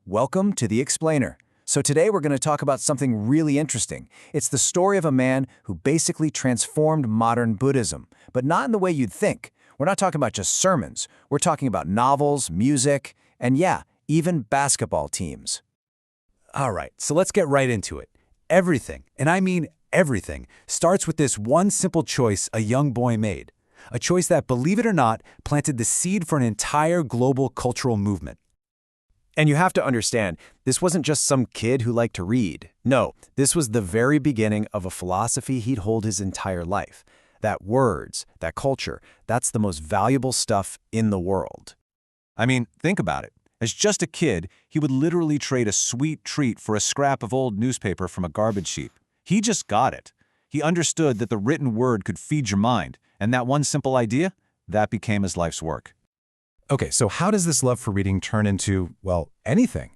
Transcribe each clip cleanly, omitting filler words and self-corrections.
Welcome to The Explainer. So today we're going to talk about something really interesting. It's the story of a man who basically transformed modern Buddhism, but not in the way you'd think. We're not talking about just sermons. We're talking about novels, music, and yeah, even basketball teams. All right, so let's get right into it. Everything, and I mean everything, starts with this one simple choice a young boy made. A choice that, believe it or not, planted the seed for an entire global cultural movement. And you have to understand, this wasn't just some kid who liked to read. No, this was the very beginning of a philosophy he'd hold his entire life. That words, that culture, that's the most valuable stuff in the world. I mean, think about it. As just a kid, he would literally trade a sweet treat for a scrap of old newspaper from a garbage heap. He just got it. He understood that the written word could feed your mind, and that one simple idea, that became his life's work. Okay, so how does this love for reading turn into, well, anything?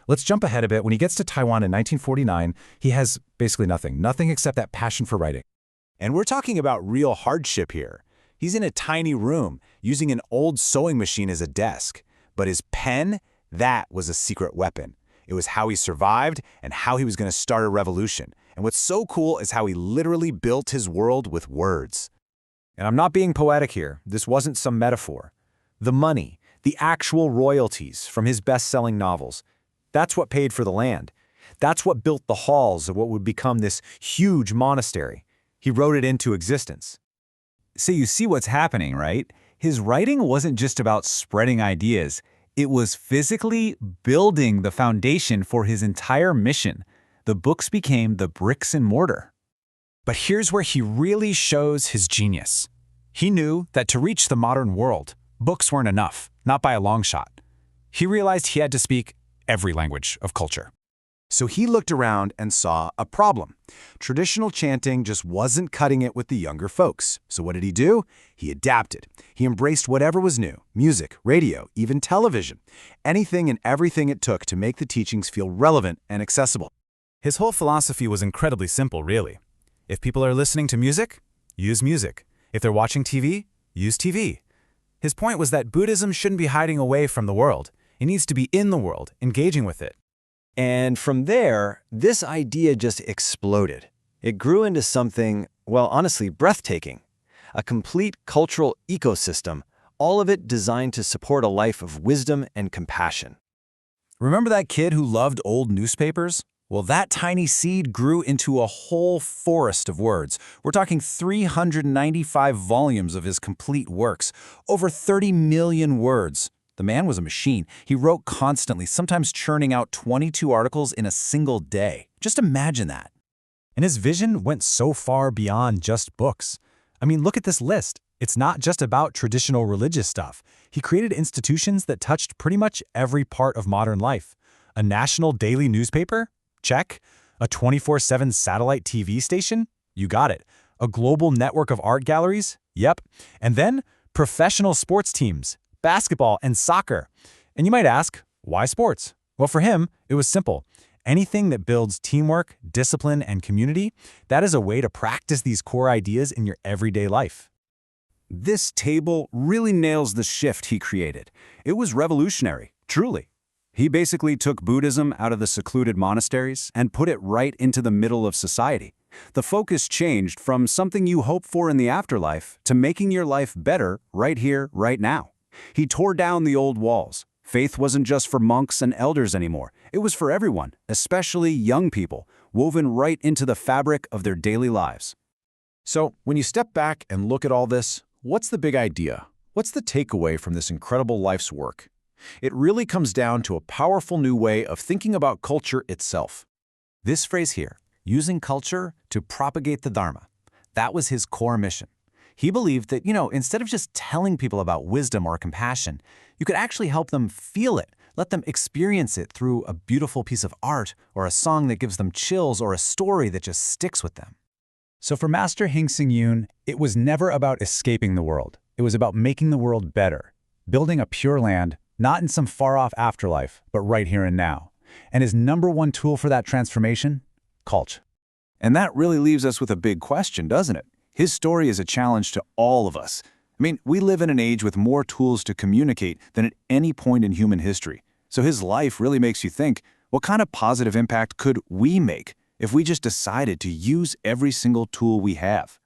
Let's jump ahead a bit. When he gets to Taiwan in 1949, he has basically nothing except that passion for writing. And we're talking about real hardship here. He's in a tiny room, using an old sewing machine as a desk. But his pen, that was a secret weapon. It was how he survived and how he was going to start a revolution. And what's so cool is how he literally built his world with words. And I'm not being poetic here. This wasn't some metaphor. The money, the actual royalties from his best-selling novels, that's what paid for the land. That's what built the halls of what would become this huge monastery. He wrote it into existence. So you see what's happening, right? His writing wasn't just about spreading ideas. It was physically building the foundation for his entire mission. The books became the bricks and mortar. But here's where he really shows his genius. He knew that to reach the modern world, books weren't enough, not by a long shot. He realized he had to speak every language of culture. So he looked around and saw a problem. Traditional chanting just wasn't cutting it with the younger folks. So what did he do? He adapted. He embraced whatever was new, music, radio, even television, anything and everything it took to make the teachings feel relevant and accessible. His whole philosophy was incredibly simple, really. If people are listening to music, use music. If they're watching TV, use TV. His point was that Buddhism shouldn't be hiding away from the world. It needs to be in the world, engaging with it. And from there, this idea just exploded. It grew into something, well, honestly, breathtaking. A complete cultural ecosystem, all of it designed to support a life of wisdom and compassion. Remember that kid who loved old newspapers? Well, that tiny seed grew into a whole forest of words. We're talking 395 volumes of his complete works, over 30 million words. The man was a machine. He wrote constantly, sometimes churning out 22 articles in a single day. Just imagine that. And his vision went so far beyond just books. I mean, look at this list. It's not just about traditional religious stuff. He created institutions that touched pretty much every part of modern life. A national daily newspaper? Check. A 24/7 satellite TV station? You got it. A global network of art galleries? Yep. And then professional sports teams, basketball and soccer. And you might ask, why sports? Well, for him, it was simple. Anything that builds teamwork, discipline, and community, that is a way to practice these core ideas in your everyday life. This table really nails the shift he created. It was revolutionary, truly. He basically took Buddhism out of the secluded monasteries and put it right into the middle of society. The focus changed from something you hope for in the afterlife to making your life better right here, right now. He tore down the old walls. Faith wasn't just for monks and elders anymore. It was for everyone, especially young people, woven right into the fabric of their daily lives. So, when you step back and look at all this, what's the big idea? What's the takeaway from this incredible life's work? It really comes down to a powerful new way of thinking about culture itself. This phrase here, using culture to propagate the Dharma, that was his core mission. He believed that, instead of just telling people about wisdom or compassion, you could actually help them feel it, let them experience it through a beautiful piece of art or a song that gives them chills or a story that just sticks with them. So for Master Hsing Yun, it was never about escaping the world. It was about making the world better, building a pure land, not in some far-off afterlife, but right here and now. And his number one tool for that transformation? Culture. And that really leaves us with a big question, doesn't it? His story is a challenge to all of us. I mean, we live in an age with more tools to communicate than at any point in human history. So his life really makes you think, what kind of positive impact could we make if we just decided to use every single tool we have?